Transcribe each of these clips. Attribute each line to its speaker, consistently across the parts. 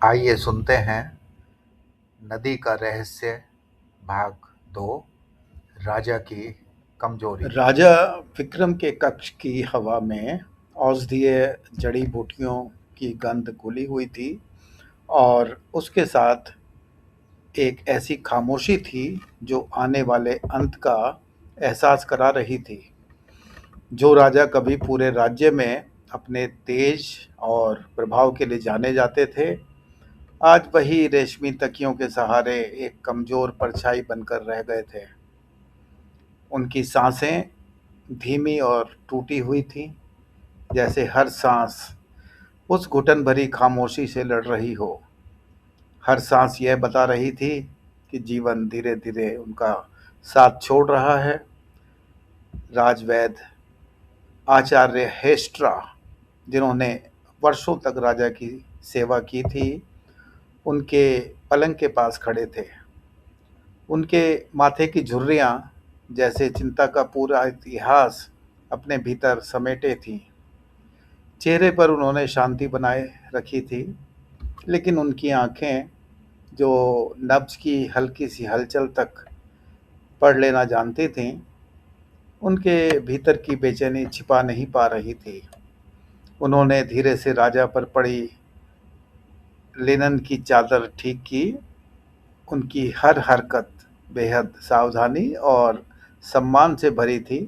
Speaker 1: आइए सुनते हैं नदी का रहस्य भाग 2। राजा की कमजोरी।
Speaker 2: राजा विक्रम के कक्ष की हवा में औषधीय जड़ी बूटियों की गंध घुली हुई थी और उसके साथ एक ऐसी खामोशी थी जो आने वाले अंत का एहसास करा रही थी। जो राजा कभी पूरे राज्य में अपने तेज और प्रभाव के लिए जाने जाते थे, आज वही रेशमी तकियों के सहारे एक कमजोर परछाई बनकर रह गए थे। उनकी सांसें धीमी और टूटी हुई थीं, जैसे हर सांस उस घुटन भरी खामोशी से लड़ रही हो। हर सांस यह बता रही थी कि जीवन धीरे धीरे उनका साथ छोड़ रहा है। राजवैद्य आचार्य हेस्ट्रा, जिन्होंने वर्षों तक राजा की सेवा की थी, उनके पलंग के पास खड़े थे। उनके माथे की झुर्रियां जैसे चिंता का पूरा इतिहास अपने भीतर समेटे थीं। चेहरे पर उन्होंने शांति बनाए रखी थी, लेकिन उनकी आंखें, जो नब्ज की हल्की सी हलचल तक पढ़ लेना जानती थीं, उनके भीतर की बेचैनी छिपा नहीं पा रही थी। उन्होंने धीरे से राजा पर पड़ी लिनन की चादर ठीक की। उनकी हर हरकत बेहद सावधानी और सम्मान से भरी थी,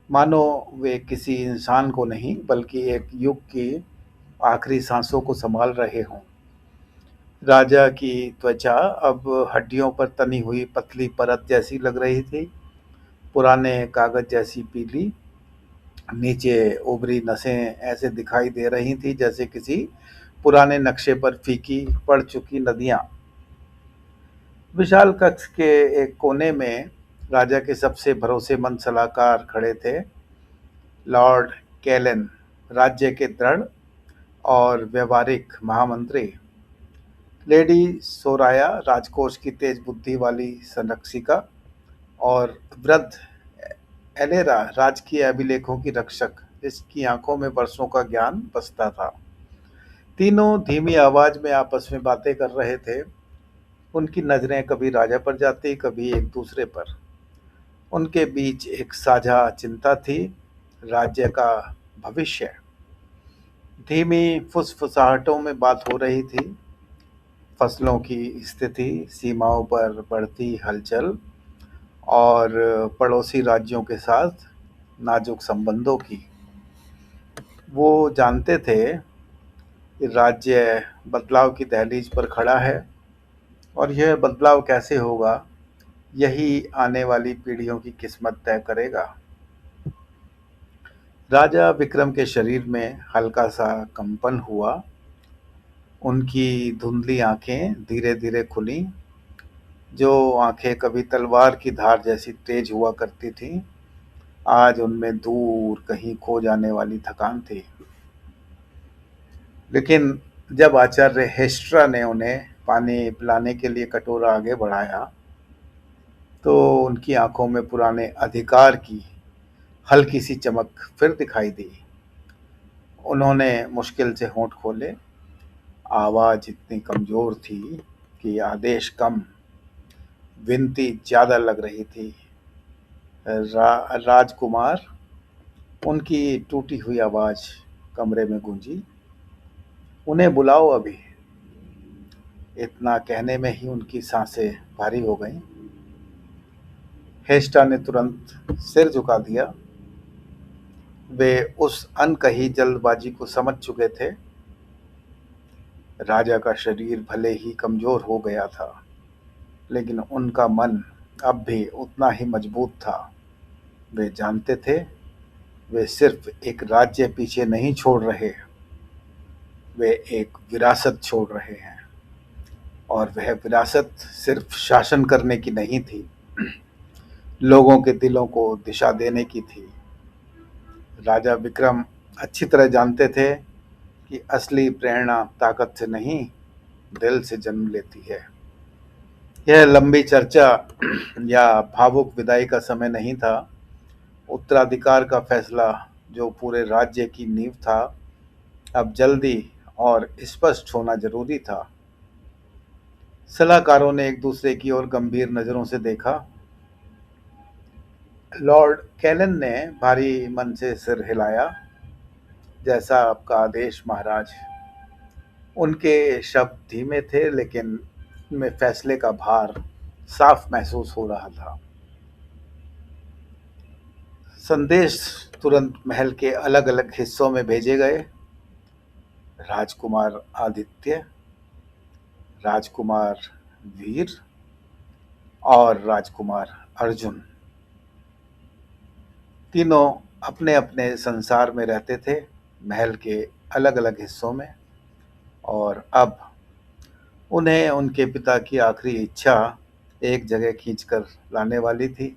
Speaker 2: मानो वे किसी इंसान को नहीं बल्कि एक युग की आखिरी सांसों को संभाल रहे हों। राजा की त्वचा अब हड्डियों पर तनी हुई पतली परत जैसी लग रही थी, पुराने कागज जैसी पीली। नीचे उभरी नसें ऐसे दिखाई दे रही थी जैसे किसी पुराने नक्शे पर फीकी पड़ चुकी नदियां। विशाल कक्ष के एक कोने में राजा के सबसे भरोसेमंद सलाहकार खड़े थे, लॉर्ड कैलन, राज्य के दृढ़ और व्यवहारिक महामंत्री। लेडी सोराया, राजकोष की तेज बुद्धि वाली संरक्षिका। और वृद्ध एलेरा, राजकीय अभिलेखों की रक्षक, जिसकी आंखों में वर्षों का ज्ञान बसता था। तीनों धीमी आवाज में आपस में बातें कर रहे थे। उनकी नजरें कभी राजा पर जाती, कभी एक दूसरे पर। उनके बीच एक साझा चिंता थी, राज्य का भविष्य। धीमी फुसफुसाहटों में बात हो रही थी, फसलों की स्थिति, सीमाओं पर बढ़ती हलचल और पड़ोसी राज्यों के साथ नाजुक संबंधों की। वो जानते थे कि राज्य बदलाव की दहलीज पर खड़ा है, और यह बदलाव कैसे होगा, यही आने वाली पीढ़ियों की किस्मत तय करेगा। राजा विक्रम के शरीर में हल्का सा कंपन हुआ। उनकी धुंधली आंखें धीरे धीरे खुलीं, जो आंखें कभी तलवार की धार जैसी तेज हुआ करती थीं, आज उनमें दूर कहीं खो जाने वाली थकान थी। लेकिन जब आचार्य हेस्ट्रा ने उन्हें पानी पिलाने के लिए कटोरा आगे बढ़ाया, तो उनकी आंखों में पुराने अधिकार की हल्की सी चमक फिर दिखाई दी। उन्होंने मुश्किल से होंठ खोले। आवाज इतनी कमजोर थी कि आदेश कम, विनती ज्यादा लग रही थी। राजकुमार, उनकी टूटी हुई आवाज कमरे में गूंजी, उन्हें बुलाओ अभी। इतना कहने में ही उनकी सांसें भारी हो गईं। हेस्टा ने तुरंत सिर झुका दिया। वे उस अनकही जल्दबाजी को समझ चुके थे। राजा का शरीर भले ही कमजोर हो गया था, लेकिन उनका मन अब भी उतना ही मजबूत था। वे जानते थे, वे सिर्फ एक राज्य पीछे नहीं छोड़ रहे, वे एक विरासत छोड़ रहे हैं। और वह विरासत सिर्फ शासन करने की नहीं थी, लोगों के दिलों को दिशा देने की थी। राजा विक्रम अच्छी तरह जानते थे कि असली प्रेरणा ताकत से नहीं, दिल से जन्म लेती है। यह लंबी चर्चा या भावुक विदाई का समय नहीं था। उत्तराधिकार का फैसला, जो पूरे राज्य की नींव था, अब जल्दी और स्पष्ट होना जरूरी था। सलाहकारों ने एक दूसरे की ओर गंभीर नजरों से देखा। लॉर्ड कैलन ने भारी मन से सिर हिलाया। जैसा आपका आदेश महाराज। उनके शब्द धीमे थे, लेकिन उनमें फैसले का भार साफ महसूस हो रहा था। संदेश तुरंत महल के अलग अलग हिस्सों में भेजे गए। राजकुमार आदित्य, राजकुमार वीर और राजकुमार अर्जुन, तीनों अपने अपने संसार में रहते थे, महल के अलग अलग हिस्सों में। और अब उन्हें उनके पिता की आखिरी इच्छा एक जगह खींचकर लाने वाली थी।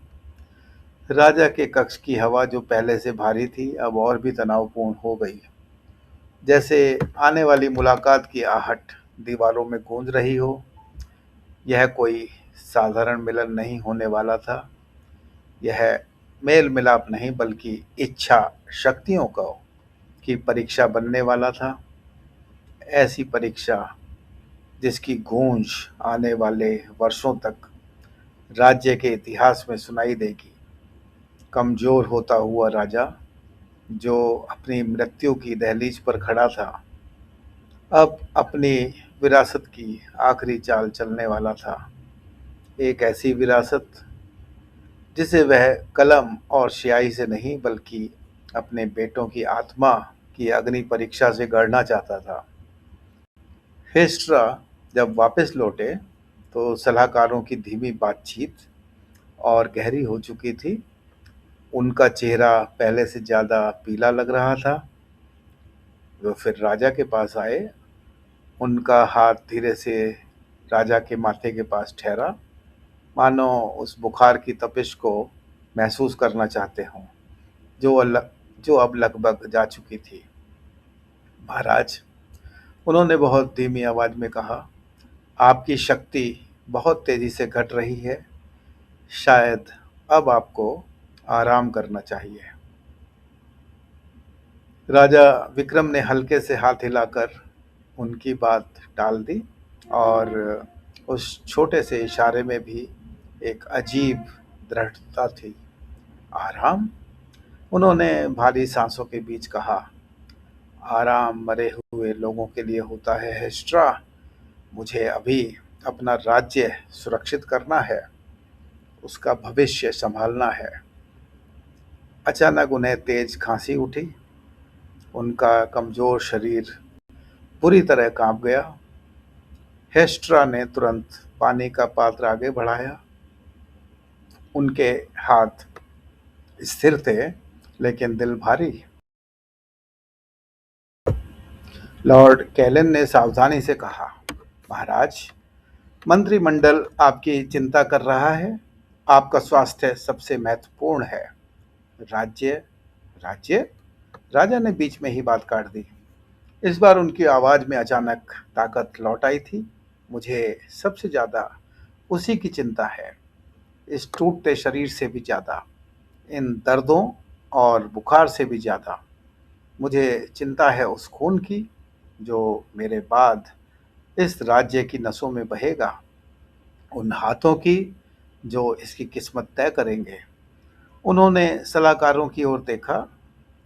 Speaker 2: राजा के कक्ष की हवा, जो पहले से भारी थी, अब और भी तनावपूर्ण हो गई। जैसे आने वाली मुलाकात की आहट दीवारों में गूंज रही हो। यह कोई साधारण मिलन नहीं होने वाला था। यह मेल मिलाप नहीं, बल्कि इच्छा शक्तियों का की परीक्षा बनने वाला था। ऐसी परीक्षा जिसकी गूंज आने वाले वर्षों तक राज्य के इतिहास में सुनाई देगी। कमजोर होता हुआ राजा, जो अपनी मृत्यु की दहलीज पर खड़ा था, अब अपनी विरासत की आखिरी चाल चलने वाला था। एक ऐसी विरासत जिसे वह कलम और स्याही से नहीं, बल्कि अपने बेटों की आत्मा की अग्नि परीक्षा से गढ़ना चाहता था। हेस्ट्रा जब वापस लौटे तो सलाहकारों की धीमी बातचीत और गहरी हो चुकी थी। उनका चेहरा पहले से ज़्यादा पीला लग रहा था। वो फिर राजा के पास आए। उनका हाथ धीरे से राजा के माथे के पास ठहरा, मानो उस बुखार की तपिश को महसूस करना चाहते हों, जो अब लगभग जा चुकी थी। महाराज, उन्होंने बहुत धीमी आवाज में कहा, आपकी शक्ति बहुत तेजी से घट रही है। शायद अब आपको आराम करना चाहिए। राजा विक्रम ने हल्के से हाथ हिलाकर उनकी बात टाल दी, और उस छोटे से इशारे में भी एक अजीब दृढ़ता थी। आराम? उन्होंने भारी सांसों के बीच कहा। आराम मरे हुए लोगों के लिए होता है हेस्ट्रा। मुझे अभी अपना राज्य सुरक्षित करना है, उसका भविष्य संभालना है। अचानक उन्हें तेज खांसी उठी। उनका कमजोर शरीर पूरी तरह कांप गया। हेस्ट्रा ने तुरंत पानी का पात्र आगे बढ़ाया। उनके हाथ स्थिर थे, लेकिन दिल भारी। लॉर्ड कैलन ने सावधानी से कहा, महाराज, मंत्रिमंडल आपकी चिंता कर रहा है। आपका स्वास्थ्य सबसे महत्वपूर्ण है। राज्य? राज्य? राजा ने बीच में ही बात काट दी। इस बार उनकी आवाज में अचानक ताकत लौट आई थी। मुझे सबसे ज्यादा उसी की चिंता है, इस टूटते शरीर से भी ज्यादा, इन दर्दों और बुखार से भी ज्यादा। मुझे चिंता है उस खून की जो मेरे बाद इस राज्य की नसों में बहेगा, उन हाथों की जो इसकी किस्मत तय करेंगे। उन्होंने सलाहकारों की ओर देखा।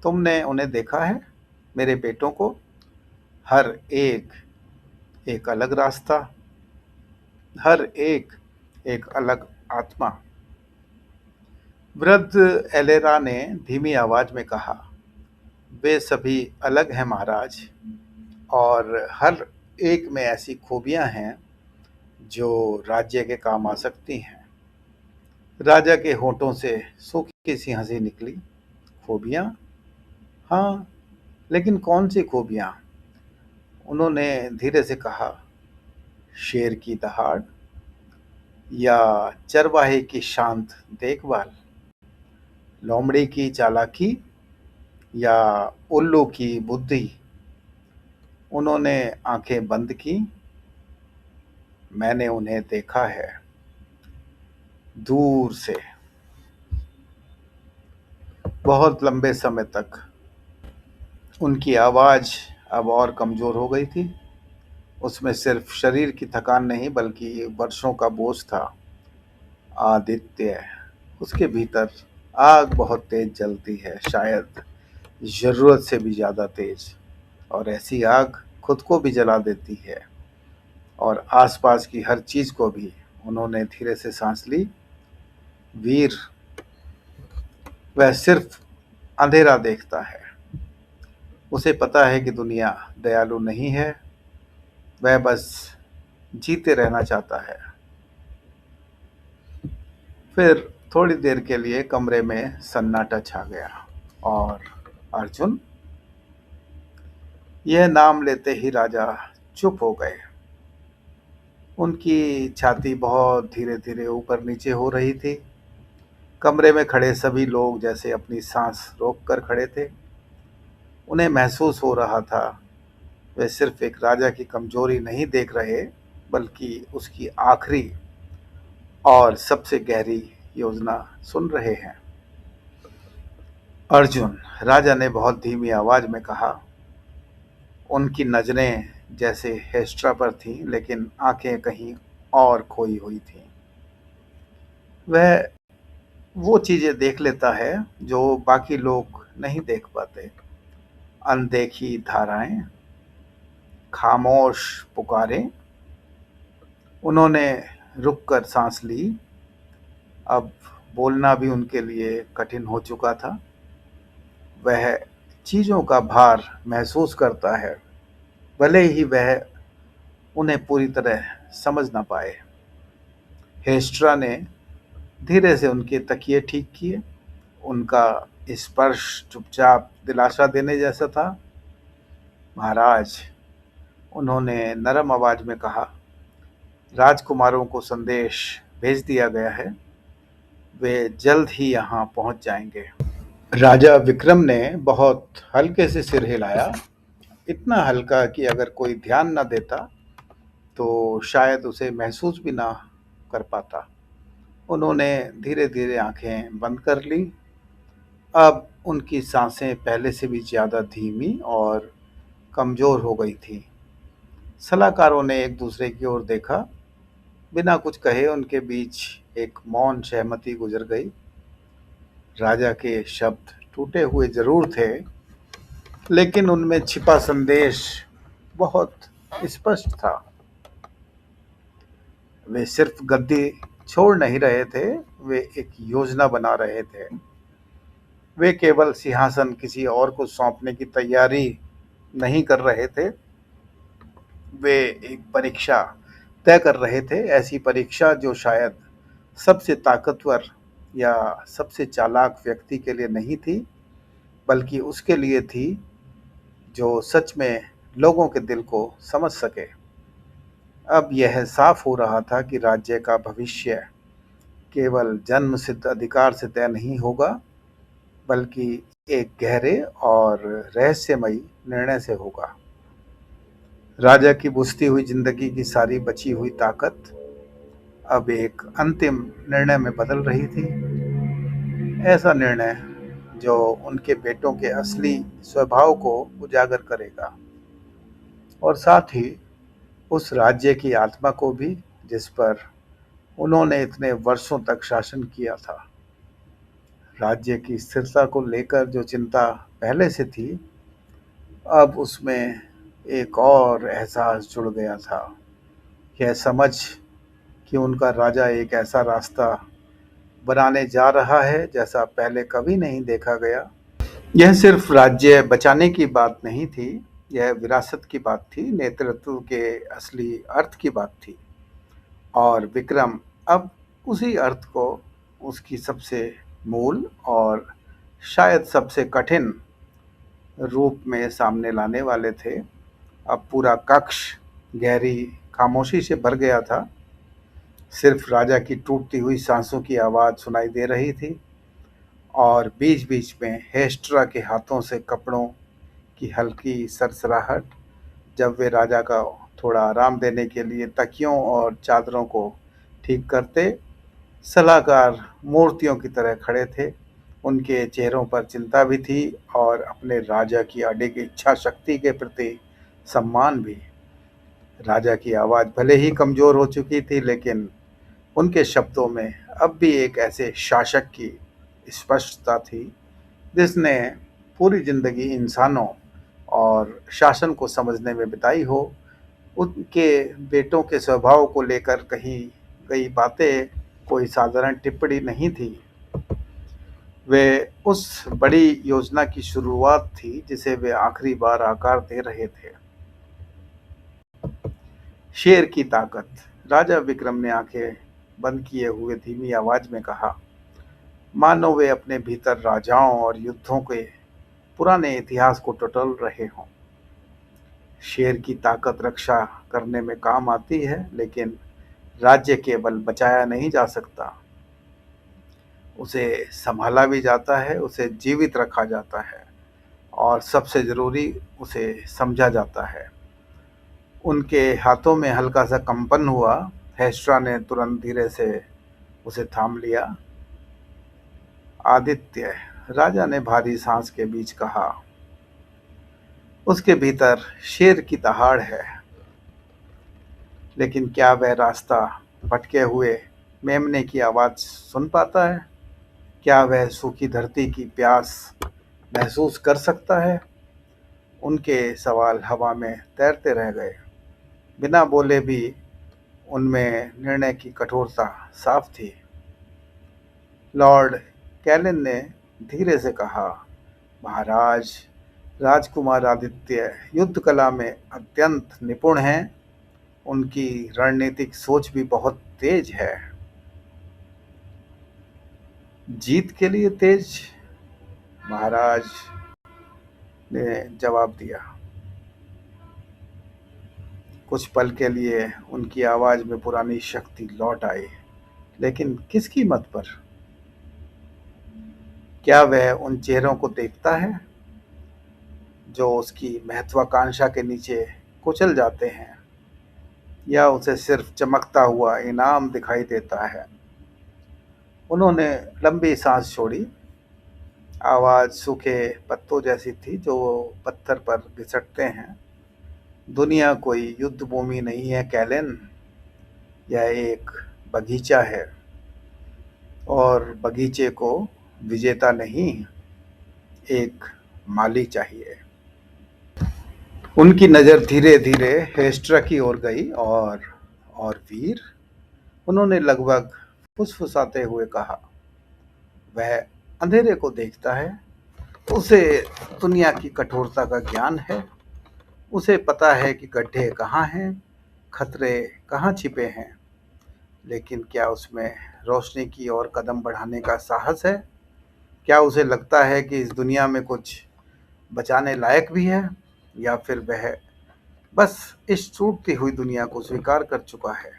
Speaker 2: तुमने उन्हें देखा है, मेरे बेटों को? हर एक एक अलग रास्ता, हर एक एक अलग आत्मा। वृद्ध एलेरा ने धीमी आवाज में कहा, वे सभी अलग हैं महाराज, और हर एक में ऐसी खूबियां हैं जो राज्य के काम आ सकती हैं। राजा के होठों से सूखी सी हंसी निकली। खूबियां? हाँ, लेकिन कौन सी खूबियां? उन्होंने धीरे से कहा, शेर की दहाड़, या चरवाहे की शांत देखभाल, लोमड़ी की चालाकी, या उल्लू की बुद्धि। उन्होंने आंखें बंद की। मैंने उन्हें देखा है, दूर से, बहुत लंबे समय तक। उनकी आवाज अब और कमज़ोर हो गई थी। उसमें सिर्फ शरीर की थकान नहीं बल्कि वर्षों का बोझ था। आदित्य, उसके भीतर आग बहुत तेज जलती है, शायद ज़रूरत से भी ज़्यादा तेज। और ऐसी आग खुद को भी जला देती है और आसपास की हर चीज़ को भी। उन्होंने धीरे से सांस ली। वीर, वह सिर्फ अंधेरा देखता है। उसे पता है कि दुनिया दयालु नहीं है। वह बस जीते रहना चाहता है। फिर थोड़ी देर के लिए कमरे में सन्नाटा छा गया और अर्जुन, यह नाम लेते ही राजा चुप हो गए। उनकी छाती बहुत धीरे धीरे ऊपर नीचे हो रही थी। कमरे में खड़े सभी लोग जैसे अपनी सांस रोक कर खड़े थे। उन्हें महसूस हो रहा था वे सिर्फ एक राजा की कमजोरी नहीं देख रहे, बल्कि उसकी आखिरी और सबसे गहरी योजना सुन रहे हैं। अर्जुन, राजा ने बहुत धीमी आवाज में कहा। उनकी नजरें जैसे हेस्ट्रा पर थीं, लेकिन आंखें कहीं और खोई हुई थीं। वह वो चीजें देख लेता है जो बाकी लोग नहीं देख पाते। अनदेखी धाराएं, खामोश पुकारें। उन्होंने रुककर सांस ली। अब बोलना भी उनके लिए कठिन हो चुका था। वह चीजों का भार महसूस करता है, भले ही वह उन्हें पूरी तरह समझ ना पाए। हेस्ट्रा ने धीरे से उनके तकिए ठीक किए। उनका स्पर्श चुपचाप दिलासा देने जैसा था। महाराज, उन्होंने नरम आवाज में कहा, राजकुमारों को संदेश भेज दिया गया है। वे जल्द ही यहाँ पहुँच जाएंगे। राजा विक्रम ने बहुत हल्के से सिर हिलाया, इतना हल्का कि अगर कोई ध्यान न देता तो शायद उसे महसूस भी ना कर पाता। उन्होंने धीरे धीरे आंखें बंद कर ली। अब उनकी सांसें पहले से भी ज़्यादा धीमी और कमज़ोर हो गई थी। सलाहकारों ने एक दूसरे की ओर देखा। बिना कुछ कहे उनके बीच एक मौन सहमति गुजर गई। राजा के शब्द टूटे हुए जरूर थे, लेकिन उनमें छिपा संदेश बहुत स्पष्ट था। वे सिर्फ गद्दी छोड़ नहीं रहे थे, वे एक योजना बना रहे थे। वे केवल सिंहासन किसी और को सौंपने की तैयारी नहीं कर रहे थे, वे एक परीक्षा तय कर रहे थे। ऐसी परीक्षा जो शायद सबसे ताकतवर या सबसे चालाक व्यक्ति के लिए नहीं थी, बल्कि उसके लिए थी जो सच में लोगों के दिल को समझ सके। अब यह साफ हो रहा था कि राज्य का भविष्य केवल जन्म सिद्ध अधिकार से तय नहीं होगा, बल्कि एक गहरे और रहस्यमयी निर्णय से होगा। राजा की बुझती हुई जिंदगी की सारी बची हुई ताकत अब एक अंतिम निर्णय में बदल रही थी। ऐसा निर्णय जो उनके बेटों के असली स्वभाव को उजागर करेगा और साथ ही उस राज्य की आत्मा को भी, जिस पर उन्होंने इतने वर्षों तक शासन किया था। राज्य की स्थिरता को लेकर जो चिंता पहले से थी, अब उसमें एक और एहसास जुड़ गया था। यह समझ कि उनका राजा एक ऐसा रास्ता बनाने जा रहा है जैसा पहले कभी नहीं देखा गया। यह सिर्फ राज्य बचाने की बात नहीं थी, यह विरासत की बात थी, नेतृत्व के असली अर्थ की बात थी। और विक्रम अब उसी अर्थ को उसकी सबसे मूल और शायद सबसे कठिन रूप में सामने लाने वाले थे। अब पूरा कक्ष गहरी खामोशी से भर गया था। सिर्फ राजा की टूटती हुई सांसों की आवाज़ सुनाई दे रही थी और बीच बीच में हेस्ट्रा के हाथों से कपड़ों की हल्की सरसराहट, जब वे राजा का थोड़ा आराम देने के लिए तकियों और चादरों को ठीक करते। सलाहकार मूर्तियों की तरह खड़े थे, उनके चेहरों पर चिंता भी थी और अपने राजा की अडिग इच्छा शक्ति के प्रति सम्मान भी। राजा की आवाज़ भले ही कमज़ोर हो चुकी थी, लेकिन उनके शब्दों में अब भी एक ऐसे शासक की स्पष्टता थी जिसने पूरी ज़िंदगी इंसानों और शासन को समझने में बिताई हो। उनके बेटों के स्वभाव को लेकर कही गई बातें कोई साधारण टिप्पणी नहीं थी। वे उस बड़ी योजना की शुरुआत थी जिसे वे आखिरी बार आकार दे रहे थे। शेर की ताकत। राजा विक्रम ने आंखें बंद किए हुए धीमी आवाज में कहा, मानो वे अपने भीतर राजाओं और युद्धों के पुराने इतिहास को टटोल रहे हों। शेर की ताकत रक्षा करने में काम आती है, लेकिन राज्य केवल बचाया नहीं जा सकता, उसे संभाला भी जाता है, उसे जीवित रखा जाता है और सबसे ज़रूरी उसे समझा जाता है। उनके हाथों में हल्का सा कंपन हुआ। हेस्ट्रा ने तुरंत धीरे से उसे थाम लिया। आदित्य, राजा ने भारी सांस के बीच कहा, उसके भीतर शेर की दहाड़ है, लेकिन क्या वह रास्ता भटके हुए मेमने की आवाज़ सुन पाता है? क्या वह सूखी धरती की प्यास महसूस कर सकता है? उनके सवाल हवा में तैरते रह गए। बिना बोले भी उनमें निर्णय की कठोरता साफ थी। लॉर्ड कैलिन ने धीरे से कहा, महाराज, राजकुमार आदित्य युद्ध कला में अत्यंत निपुण हैं। उनकी रणनीतिक सोच भी बहुत तेज है। जीत के लिए तेज, महाराज ने जवाब दिया। कुछ पल के लिए उनकी आवाज में पुरानी शक्ति लौट आई, लेकिन किस कीमत पर? क्या वह उन चेहरों को देखता है जो उसकी महत्वाकांक्षा के नीचे कुचल जाते हैं, या उसे सिर्फ चमकता हुआ इनाम दिखाई देता है? उन्होंने लंबी सांस छोड़ी। आवाज सूखे पत्तों जैसी थी जो पत्थर पर घिसटते हैं। दुनिया कोई युद्ध भूमि नहीं है कैलन, यह एक बगीचा है, और बगीचे को विजेता नहीं, एक माली चाहिए। उनकी नज़र धीरे धीरे हेस्ट्रा की ओर गई। और वीर, उन्होंने लगभग फुसफुसाते हुए कहा, वह अंधेरे को देखता है, उसे दुनिया की कठोरता का ज्ञान है, उसे पता है कि गड्ढे कहाँ हैं, खतरे कहाँ छिपे हैं, लेकिन क्या उसमें रोशनी की ओर कदम बढ़ाने का साहस है? क्या उसे लगता है कि इस दुनिया में कुछ बचाने लायक भी है, या फिर वह बस इस टूटती हुई दुनिया को स्वीकार कर चुका है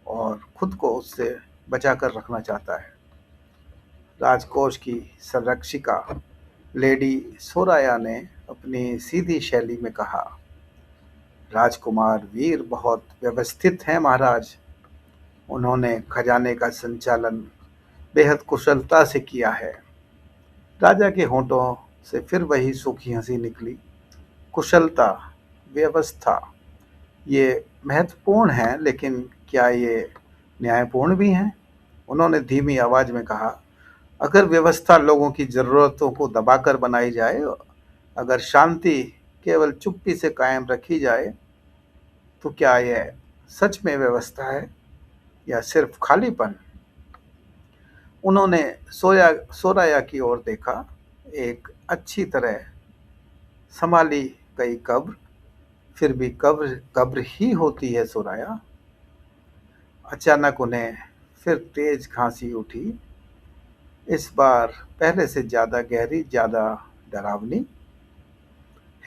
Speaker 2: और खुद को उससे बचा कर रखना चाहता है? राजकोष की संरक्षिका लेडी सोराया ने अपनी सीधी शैली में कहा, राजकुमार वीर बहुत व्यवस्थित हैं महाराज। उन्होंने खजाने का संचालन बेहद कुशलता से किया है। राजा के होंठों से फिर वही सूखी हंसी निकली। कुशलता, व्यवस्था, ये महत्वपूर्ण है, लेकिन क्या ये न्यायपूर्ण भी हैं? उन्होंने धीमी आवाज में कहा, अगर व्यवस्था लोगों की ज़रूरतों को दबाकर बनाई जाए, अगर शांति केवल चुप्पी से कायम रखी जाए, तो क्या यह सच में व्यवस्था है या सिर्फ खालीपन? उन्होंने सोराया की ओर देखा। एक अच्छी तरह संभाली गई कब्र फिर भी कब्र कब्र ही होती है सोराया। अचानक उन्हें फिर तेज खांसी उठी, इस बार पहले से ज़्यादा गहरी, ज़्यादा डरावनी।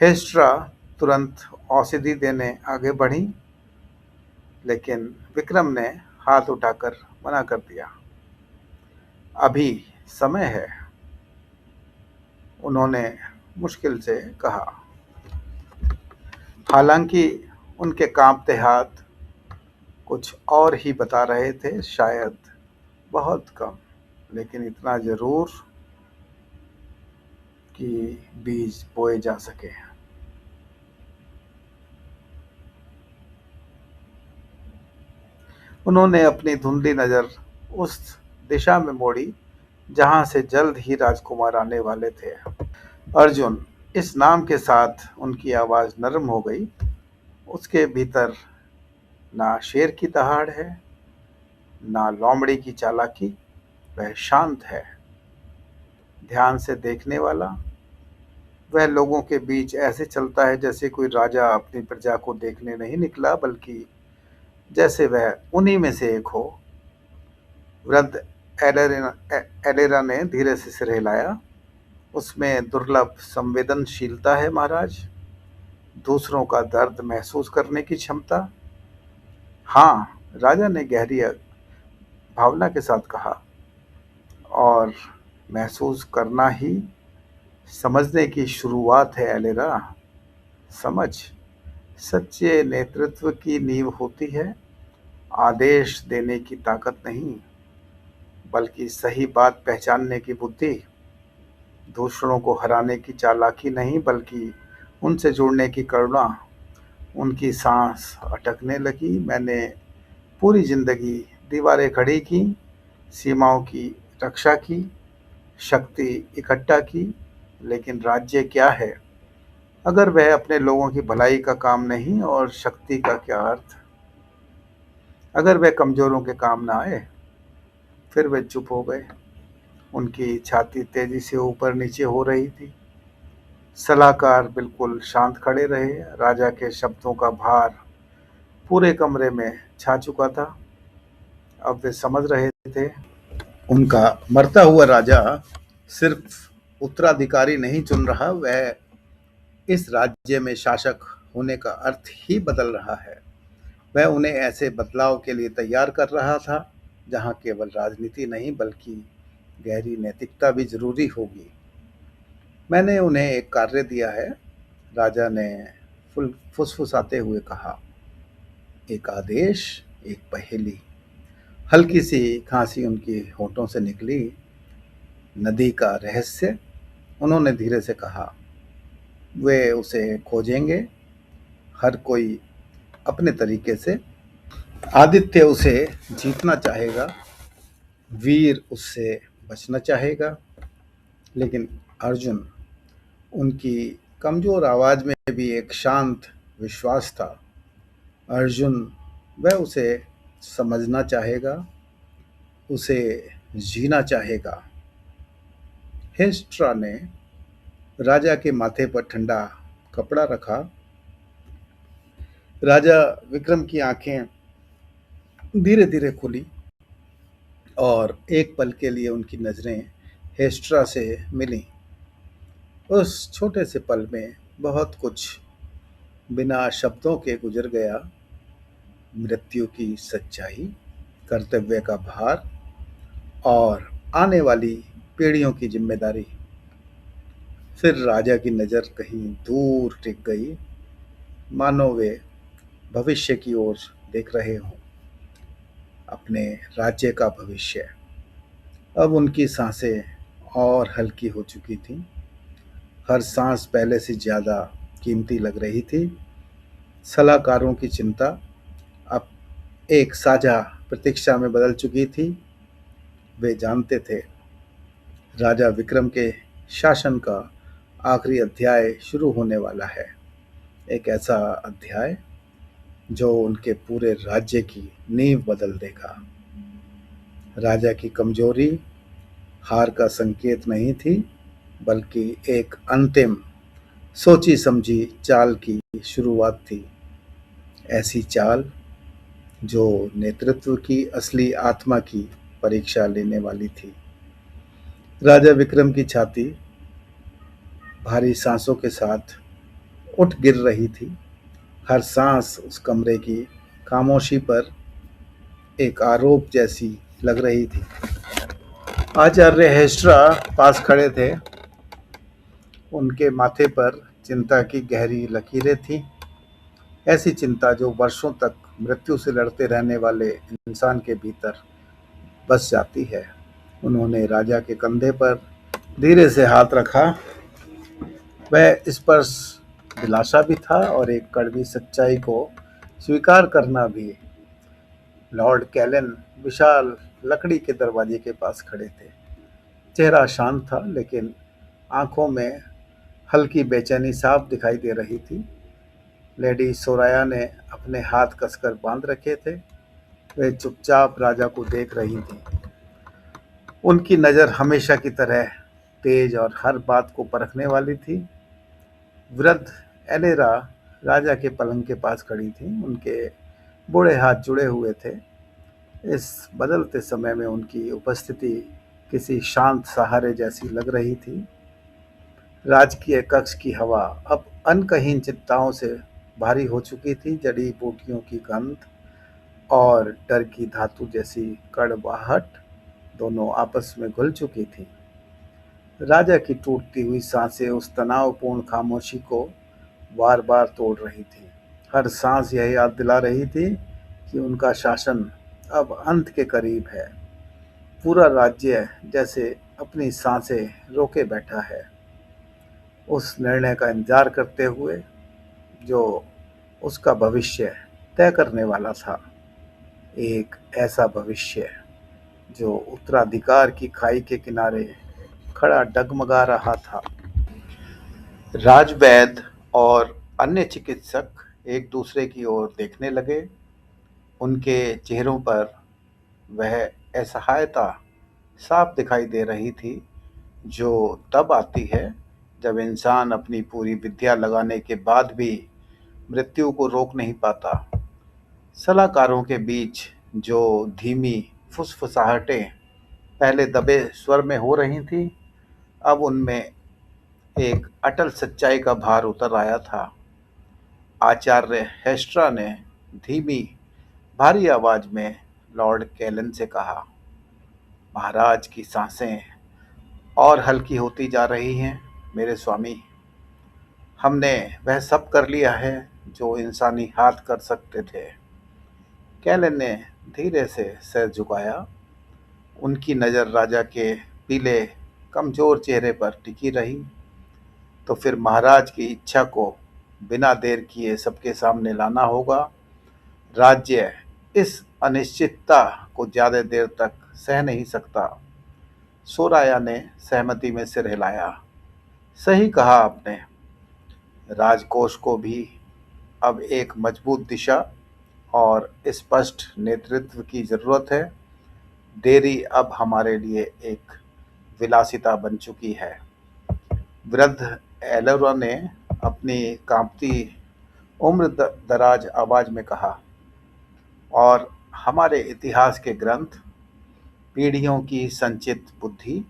Speaker 2: हेस्ट्रा तुरंत औषधि देने आगे बढ़ी, लेकिन विक्रम ने हाथ उठाकर मना कर दिया। अभी समय है, उन्होंने मुश्किल से कहा। हालांकि उनके कांपते हाथ कुछ और ही बता रहे थे, शायद बहुत कम, लेकिन इतना ज़रूर कि बीज बोए जा सके। उन्होंने अपनी धुंधली नज़र उस दिशा में मोड़ी जहां से जल्द ही राजकुमार आने वाले थे। अर्जुन, इस नाम के साथ उनकी आवाज नरम हो गई। उसके भीतर ना शेर की दहाड़ है, ना लोमड़ी की चालाकी। वह शांत है, ध्यान से देखने वाला। वह लोगों के बीच ऐसे चलता है जैसे कोई राजा अपनी प्रजा को देखने नहीं निकला, बल्कि जैसे वह उन्हीं में से एक हो। वृद्ध एलेरा ने धीरे से सिर हिलाया। उसमें दुर्लभ संवेदनशीलता है महाराज, दूसरों का दर्द महसूस करने की क्षमता। हाँ, राजा ने गहरी भावना के साथ कहा, और महसूस करना ही समझने की शुरुआत है एलेरा। समझ सच्चे नेतृत्व की नींव होती है, आदेश देने की ताकत नहीं, बल्कि सही बात पहचानने की बुद्धि। दूसरों को हराने की चालाकी नहीं, बल्कि उनसे जुड़ने की करुणा। उनकी सांस अटकने लगी। मैंने पूरी जिंदगी दीवारें खड़ी की, सीमाओं की रक्षा की, शक्ति इकट्ठा की, लेकिन राज्य क्या है अगर वह अपने लोगों की भलाई का काम नहीं? और शक्ति का क्या अर्थ अगर वह कमजोरों के काम ना आए? फिर वे चुप हो गए। उनकी छाती तेजी से ऊपर नीचे हो रही थी। सलाहकार बिल्कुल शांत खड़े रहे। राजा के शब्दों का भार पूरे कमरे में छा चुका था। अब वे समझ रहे थे, उनका मरता हुआ राजा सिर्फ उत्तराधिकारी नहीं चुन रहा, वह इस राज्य में शासक होने का अर्थ ही बदल रहा है। वह उन्हें ऐसे बदलाव के लिए तैयार कर रहा था जहां केवल राजनीति नहीं, बल्कि गहरी नैतिकता भी जरूरी होगी। मैंने उन्हें एक कार्य दिया है, राजा ने फुसफुसाते हुए कहा। एक आदेश, एक पहेली। हल्की सी खांसी उनकी होठों से निकली। नदी का रहस्य, उन्होंने धीरे से कहा। वे उसे खोजेंगे, हर कोई अपने तरीके से। आदित्य उसे जीतना चाहेगा, वीर उससे बचना चाहेगा, लेकिन अर्जुन, उनकी कमजोर आवाज में भी एक शांत विश्वास था। अर्जुन, वह उसे समझना चाहेगा, उसे जीना चाहेगा। हिस्ट्रा ने राजा के माथे पर ठंडा कपड़ा रखा। राजा विक्रम की आंखें धीरे धीरे खुली, और एक पल के लिए उनकी नजरें हेस्ट्रा से मिलीं। उस छोटे से पल में बहुत कुछ बिना शब्दों के गुजर गया। मृत्यु की सच्चाई, कर्तव्य का भार, और आने वाली पीढ़ियों की जिम्मेदारी। फिर राजा की नज़र कहीं दूर टिक गई, मानो वे भविष्य की ओर देख रहे हों, अपने राज्य का भविष्य। अब उनकी सांसें और हल्की हो चुकी थीं। हर सांस पहले से ज़्यादा कीमती लग रही थी। सलाहकारों की चिंता अब एक साझा प्रतीक्षा में बदल चुकी थी। वे जानते थे, राजा विक्रम के शासन का आखिरी अध्याय शुरू होने वाला है। एक ऐसा अध्याय जो उनके पूरे राज्य की नींव बदल देगा। राजा की कमजोरी हार का संकेत नहीं थी, बल्कि एक अंतिम सोची समझी चाल की शुरुआत थी। ऐसी चाल जो नेतृत्व की असली आत्मा की परीक्षा लेने वाली थी। राजा विक्रम की छाती भारी सांसों के साथ उठ गिर रही थी। हर सांस उस कमरे की खामोशी पर एक आरोप जैसी लग रही थी। आचार्य हेस्ट्रा पास खड़े थे। उनके माथे पर चिंता की गहरी लकीरें थीं, ऐसी चिंता जो वर्षों तक मृत्यु से लड़ते रहने वाले इंसान के भीतर बस जाती है। उन्होंने राजा के कंधे पर धीरे से हाथ रखा। वह स्पर्श दिलासा भी था और एक कड़वी सच्चाई को स्वीकार करना भी। लॉर्ड कैलन विशाल लकड़ी के दरवाजे के पास खड़े थे। चेहरा शांत था, लेकिन आंखों में हल्की बेचैनी साफ दिखाई दे रही थी। लेडी सोराया ने अपने हाथ कसकर बांध रखे थे। वे चुपचाप राजा को देख रही थी। उनकी नज़र हमेशा की तरह तेज और हर बात को परखने वाली थी। वृद्ध एलेरा राजा के पलंग के पास खड़ी थी। उनके बूढ़े हाथ जुड़े हुए थे। इस बदलते समय में उनकी उपस्थिति किसी शांत सहारे जैसी लग रही थी। राजकीय कक्ष की हवा अब अनकही चिंताओं से भारी हो चुकी थी। जड़ी बूटियों की गंध और डर की धातु जैसी कड़वाहट दोनों आपस में घुल चुकी थी। राजा की टूटती हुई सांसें उस तनावपूर्ण खामोशी को बार बार तोड़ रही थी। हर सांस यह याद दिला रही थी कि उनका शासन अब अंत के करीब है। पूरा राज्य जैसे अपनी सांसें रोके बैठा है, उस निर्णय का इंतजार करते हुए जो उसका भविष्य तय करने वाला था। एक ऐसा भविष्य जो उत्तराधिकार की खाई के किनारे खड़ा डगमगा रहा था। राजवैद्य और अन्य चिकित्सक एक दूसरे की ओर देखने लगे। उनके चेहरों पर वह असहायता साफ दिखाई दे रही थी, जो तब आती है जब इंसान अपनी पूरी विद्या लगाने के बाद भी मृत्यु को रोक नहीं पाता। सलाहकारों के बीच जो धीमी फुसफुसाहटें पहले दबे स्वर में हो रही थी, अब उनमें एक अटल सच्चाई का भार उतर आया था। आचार्य हेस्ट्रा ने धीमी भारी आवाज में लॉर्ड कैलन से कहा, महाराज की सांसें और हल्की होती जा रही हैं। मेरे स्वामी, हमने वह सब कर लिया है जो इंसानी हाथ कर सकते थे। कैलन ने धीरे से सिर झुकाया। उनकी नज़र राजा के पीले कमजोर चेहरे पर टिकी रही। तो फिर महाराज की इच्छा को बिना देर किए सबके सामने लाना होगा। राज्य इस अनिश्चितता को ज्यादा देर तक सह नहीं सकता। सोराया ने सहमति में सिर हिलाया। सही कहा आपने। राजकोष को भी अब एक मजबूत दिशा और स्पष्ट नेतृत्व की जरूरत है। देरी अब हमारे लिए एक विलासिता बन चुकी है। वृद्ध एलोरा ने अपनी कांपती उम्र दराज आवाज में कहा, और हमारे इतिहास के ग्रंथ, पीढ़ियों की संचित बुद्धि,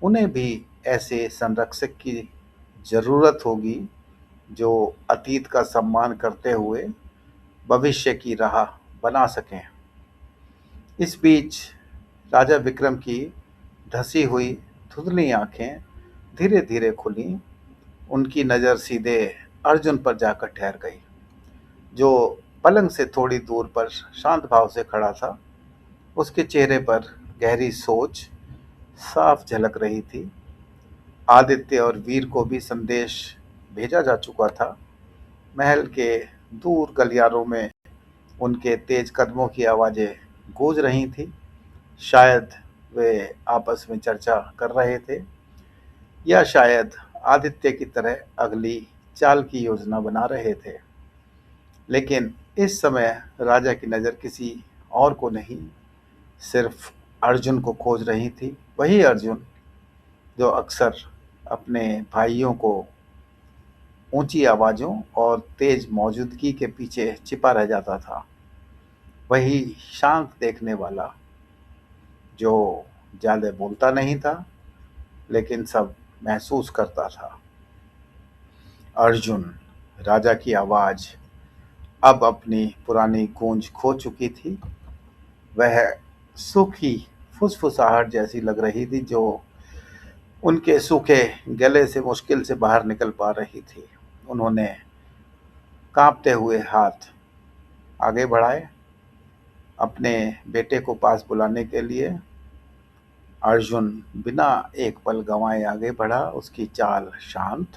Speaker 2: उन्हें भी ऐसे संरक्षक की जरूरत होगी जो अतीत का सम्मान करते हुए भविष्य की राह बना सकें। इस बीच राजा विक्रम की धसी हुई धुंधली आंखें धीरे धीरे खुली। उनकी नज़र सीधे अर्जुन पर जाकर ठहर गई, जो पलंग से थोड़ी दूर पर शांत भाव से खड़ा था। उसके चेहरे पर गहरी सोच साफ झलक रही थी। आदित्य और वीर को भी संदेश भेजा जा चुका था। महल के दूर गलियारों में उनके तेज कदमों की आवाज़ें गूंज रही थी। शायद वे आपस में चर्चा कर रहे थे, या शायद आदित्य की तरह अगली चाल की योजना बना रहे थे। लेकिन इस समय राजा की नज़र किसी और को नहीं, सिर्फ अर्जुन को खोज रही थी। वही अर्जुन जो अक्सर अपने भाइयों को ऊंची आवाज़ों और तेज मौजूदगी के पीछे छिपा रह जाता था। वही शांत देखने वाला जो ज़्यादा बोलता नहीं था, लेकिन सब महसूस करता था। अर्जुन, राजा की आवाज़ अब अपनी पुरानी गूंज खो चुकी थी। वह सूखी फुसफुसाहट जैसी लग रही थी, जो उनके सूखे गले से मुश्किल से बाहर निकल पा रही थी। उन्होंने कांपते हुए हाथ आगे बढ़ाए अपने बेटे को पास बुलाने के लिए। अर्जुन बिना एक पल गंवाए आगे बढ़ा। उसकी चाल शांत,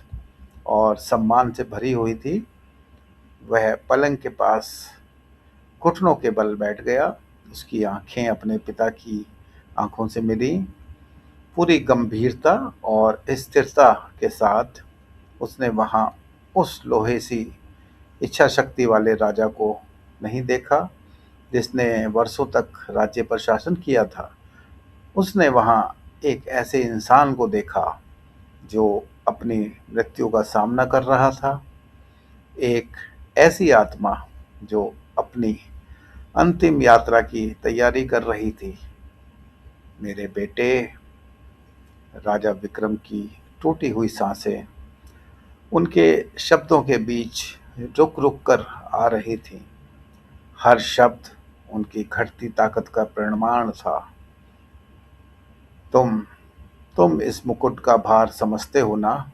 Speaker 2: और सम्मान से भरी हुई थी। वह पलंग के पास घुटनों के बल बैठ गया। उसकी आंखें अपने पिता की आंखों से मिली। पूरी गंभीरता और स्थिरता के साथ उसने वहां उस लोहे सी इच्छा शक्ति वाले राजा को नहीं देखा जिसने वर्षों तक राज्य पर शासन किया था। उसने वहां एक ऐसे इंसान को देखा जो अपनी मृत्यु का सामना कर रहा था, एक ऐसी आत्मा जो अपनी अंतिम यात्रा की तैयारी कर रही थी। मेरे बेटे, राजा विक्रम की टूटी हुई सांसें उनके शब्दों के बीच रुक रुक कर आ रही थी। हर शब्द उनकी घटती ताकत का प्रमाण था। तुम इस मुकुट का भार समझते हो ना?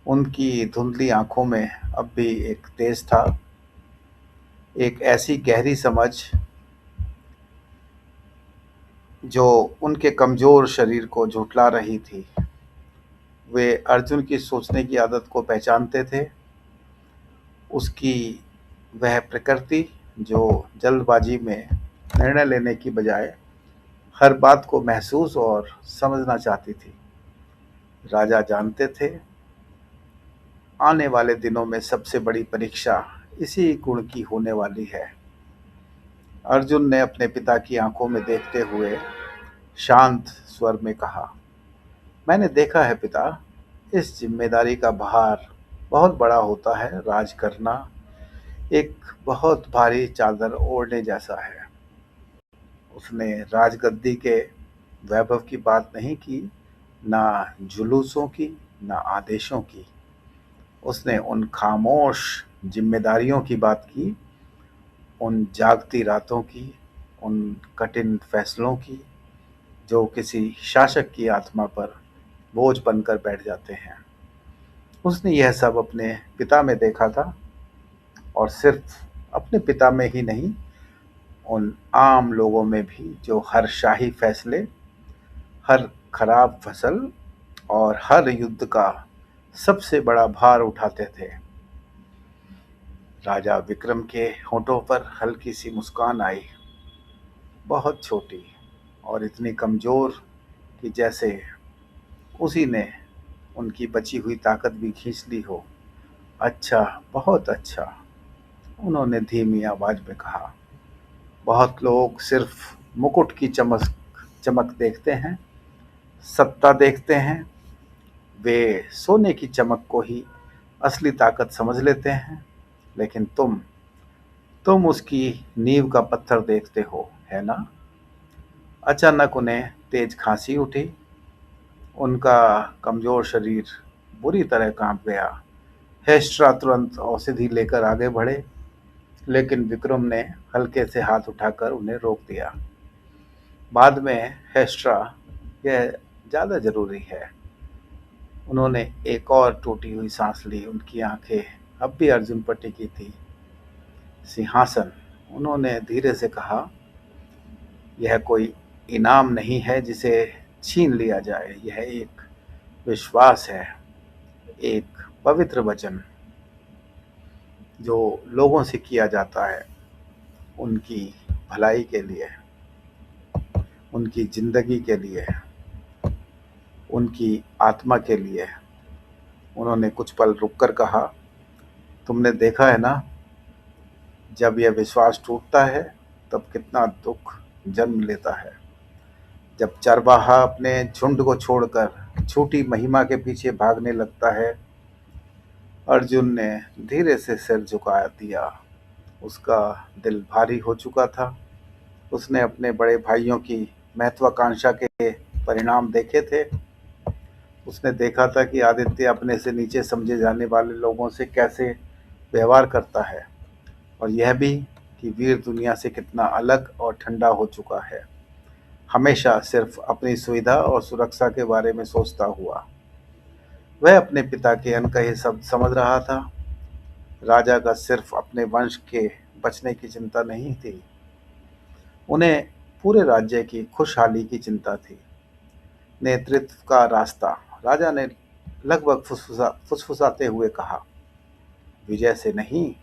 Speaker 2: उनकी धुंधली आंखों में अब भी एक तेज था, एक ऐसी गहरी समझ जो उनके कमजोर शरीर को झुठला रही थी। वे अर्जुन की सोचने की आदत को पहचानते थे, उसकी वह प्रकृति जो जल्दबाजी में निर्णय लेने की बजाय हर बात को महसूस और समझना चाहती थी। राजा जानते थे आने वाले दिनों में सबसे बड़ी परीक्षा इसी गुण की होने वाली है। अर्जुन ने अपने पिता की आंखों में देखते हुए शांत स्वर में कहा, मैंने देखा है पिता, इस जिम्मेदारी का भार बहुत बड़ा होता है। राज करना एक बहुत भारी चादर ओढ़ने जैसा है। उसने राजगद्दी के वैभव की बात नहीं की, ना जुलूसों की, ना आदेशों की। उसने उन खामोश जिम्मेदारियों की बात की, उन जागती रातों की, उन कठिन फैसलों की जो किसी शासक की आत्मा पर बोझ बनकर बैठ जाते हैं। उसने यह सब अपने पिता में देखा था, और सिर्फ अपने पिता में ही नहीं, उन आम लोगों में भी जो हर शाही फैसले, हर खराब फसल और हर युद्ध का सबसे बड़ा भार उठाते थे। राजा विक्रम के होठों पर हल्की सी मुस्कान आई, बहुत छोटी और इतनी कमजोर कि जैसे उसी ने उनकी बची हुई ताकत भी खींच ली हो। अच्छा, बहुत अच्छा, उन्होंने धीमी आवाज में कहा। बहुत लोग सिर्फ मुकुट की चमक चमक देखते हैं, सत्ता देखते हैं। वे सोने की चमक को ही असली ताकत समझ लेते हैं, लेकिन तुम उसकी नींव का पत्थर देखते हो, है ना? अचानक उन्हें तेज खांसी उठी। उनका कमजोर शरीर बुरी तरह कांप गया। हेस्ट्रा तुरंत औषधि लेकर आगे बढ़े, लेकिन विक्रम ने हल्के से हाथ उठाकर उन्हें रोक दिया। बाद में हेस्ट्रा, यह ज़्यादा ज़रूरी है। उन्होंने एक और टूटी हुई सांस ली। उनकी आंखें अब भी अर्जुन पर टिकी थी। सिंहासन, उन्होंने धीरे से कहा, यह कोई इनाम नहीं है जिसे छीन लिया जाए। यह एक विश्वास है, एक पवित्र वचन जो लोगों से किया जाता है उनकी भलाई के लिए, उनकी जिंदगी के लिए, उनकी आत्मा के लिए। उन्होंने कुछ पल रुककर कहा, तुमने देखा है ना, जब यह विश्वास टूटता है तब कितना दुख जन्म लेता है। जब चरवाहा अपने झुंड को छोड़कर झूठी महिमा के पीछे भागने लगता है। अर्जुन ने धीरे से सिर झुका दिया। उसका दिल भारी हो चुका था। उसने अपने बड़े भाइयों की महत्वाकांक्षा के परिणाम देखे थे। उसने देखा था कि आदित्य अपने से नीचे समझे जाने वाले लोगों से कैसे व्यवहार करता है, और यह भी कि वीर दुनिया से कितना अलग और ठंडा हो चुका है, हमेशा सिर्फ अपनी सुविधा और सुरक्षा के बारे में सोचता हुआ। वह अपने पिता के अनकहे शब्द समझ रहा था। राजा का सिर्फ अपने वंश के बचने की चिंता नहीं थी, उन्हें पूरे राज्य की खुशहाली की चिंता थी। नेतृत्व का रास्ता राजा ने लगभग फुसफुसाते हुए कहा, विजय से नहीं,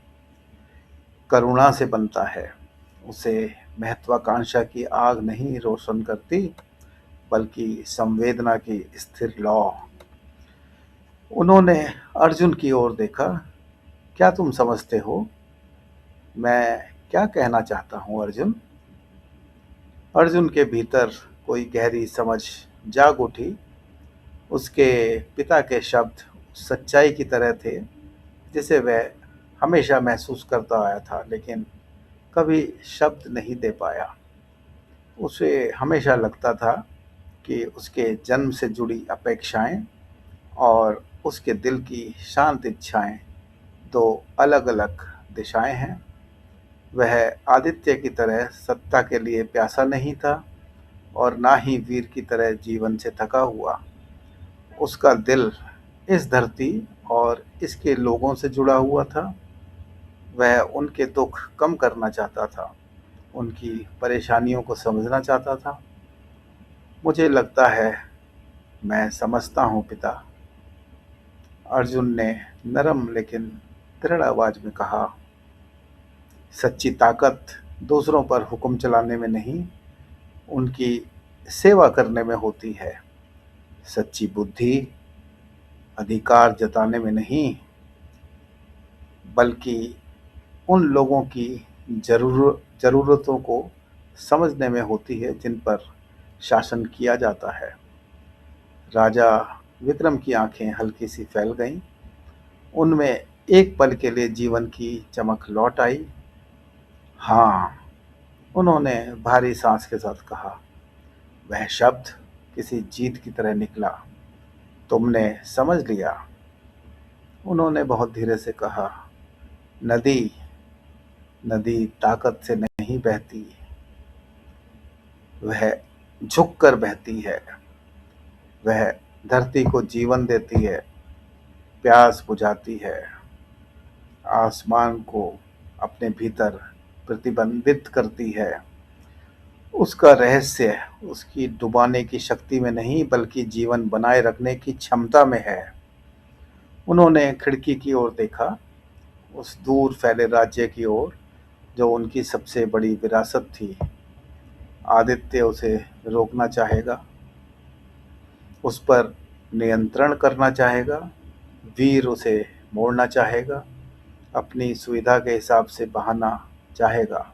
Speaker 2: करुणा से बनता है। उसे महत्वाकांक्षा की आग नहीं रोशन करती, बल्कि संवेदना की स्थिर लौ। उन्होंने अर्जुन की ओर देखा। क्या तुम समझते हो मैं क्या कहना चाहता हूँ अर्जुन? अर्जुन के भीतर कोई गहरी समझ जाग उठी। उसके पिता के शब्द सच्चाई की तरह थे, जिसे वह हमेशा महसूस करता आया था, लेकिन कभी शब्द नहीं दे पाया। उसे हमेशा लगता था कि उसके जन्म से जुड़ी अपेक्षाएं और उसके दिल की शांत इच्छाएं दो अलग अलग दिशाएं हैं। वह आदित्य की तरह सत्ता के लिए प्यासा नहीं था और ना ही वीर की तरह जीवन से थका हुआ। उसका दिल इस धरती और इसके लोगों से जुड़ा हुआ था। वह उनके दुख कम करना चाहता था, उनकी परेशानियों को समझना चाहता था। मुझे लगता है मैं समझता हूँ पिता, अर्जुन ने नरम लेकिन दृढ़ आवाज में कहा। सच्ची ताकत दूसरों पर हुक्म चलाने में नहीं, उनकी सेवा करने में होती है। सच्ची बुद्धि अधिकार जताने में नहीं, बल्कि उन लोगों की ज़रूरतों को समझने में होती है जिन पर शासन किया जाता है। राजा विक्रम की आंखें हल्की सी फैल गईं। उनमें एक पल के लिए जीवन की चमक लौट आई। हाँ, उन्होंने भारी सांस के साथ कहा। वह शब्द किसी जीत की तरह निकला। तुमने समझ लिया। उन्होंने बहुत धीरे से कहा, नदी नदी ताकत से नहीं बहती, वह झुक कर बहती है। वह धरती को जीवन देती है, प्यास बुझाती है, आसमान को अपने भीतर प्रतिबंधित करती है। उसका रहस्य उसकी डुबाने की शक्ति में नहीं, बल्कि जीवन बनाए रखने की क्षमता में है। उन्होंने खिड़की की ओर देखा, उस दूर फैले राज्य की ओर जो उनकी सबसे बड़ी विरासत थी। आदित्य उसे रोकना चाहेगा, उस पर नियंत्रण करना चाहेगा, वीर उसे मोड़ना चाहेगा, अपनी सुविधा के हिसाब से बहाना चाहेगा।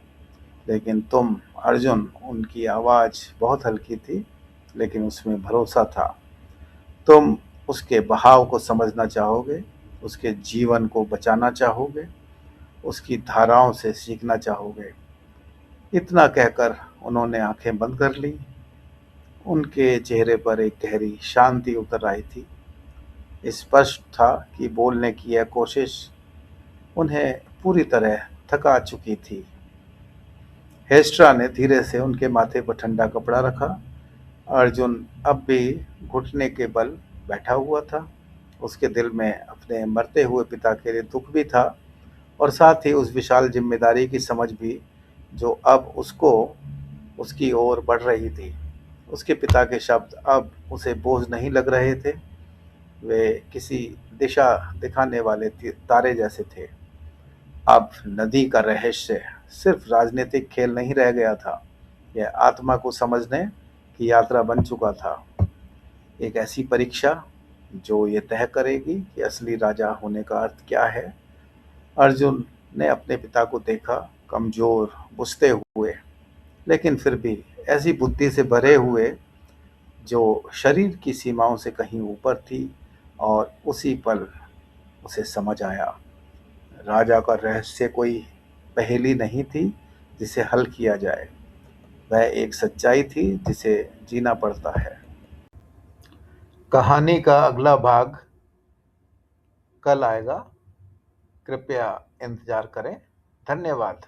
Speaker 2: लेकिन तुम अर्जुन, उनकी आवाज़ बहुत हल्की थी, लेकिन उसमें भरोसा था। तुम उसके बहाव को समझना चाहोगे, उसके जीवन को बचाना चाहोगे, उसकी धाराओं से सीखना चाहोगे। इतना कहकर उन्होंने आंखें बंद कर ली। उनके चेहरे पर एक गहरी शांति उतर आई थी। स्पष्ट था कि बोलने की यह कोशिश उन्हें पूरी तरह थका चुकी थी। हेस्ट्रा ने धीरे से उनके माथे पर ठंडा कपड़ा रखा। अर्जुन अब भी घुटने के बल बैठा हुआ था। उसके दिल में अपने मरते हुए पिता के लिए दुख भी था और साथ ही उस विशाल जिम्मेदारी की समझ भी, जो अब उसको उसकी ओर बढ़ रही थी। उसके पिता के शब्द अब उसे बोझ नहीं लग रहे थे। वे किसी दिशा दिखाने वाले तारे जैसे थे। अब नदी का रहस्य सिर्फ राजनीतिक खेल नहीं रह गया था, यह आत्मा को समझने की यात्रा बन चुका था। एक ऐसी परीक्षा जो ये तय करेगी कि असली राजा होने का अर्थ क्या है। अर्जुन ने अपने पिता को देखा, कमजोर, बुझते हुए, लेकिन फिर भी ऐसी बुद्धि से भरे हुए जो शरीर की सीमाओं से कहीं ऊपर थी। और उसी पल उसे समझ आया, राजा का रहस्य कोई पहेली नहीं थी जिसे हल किया जाए, वह एक सच्चाई थी जिसे जीना पड़ता है। कहानी का अगला भाग कल आएगा, कृपया इंतजार करें। धन्यवाद।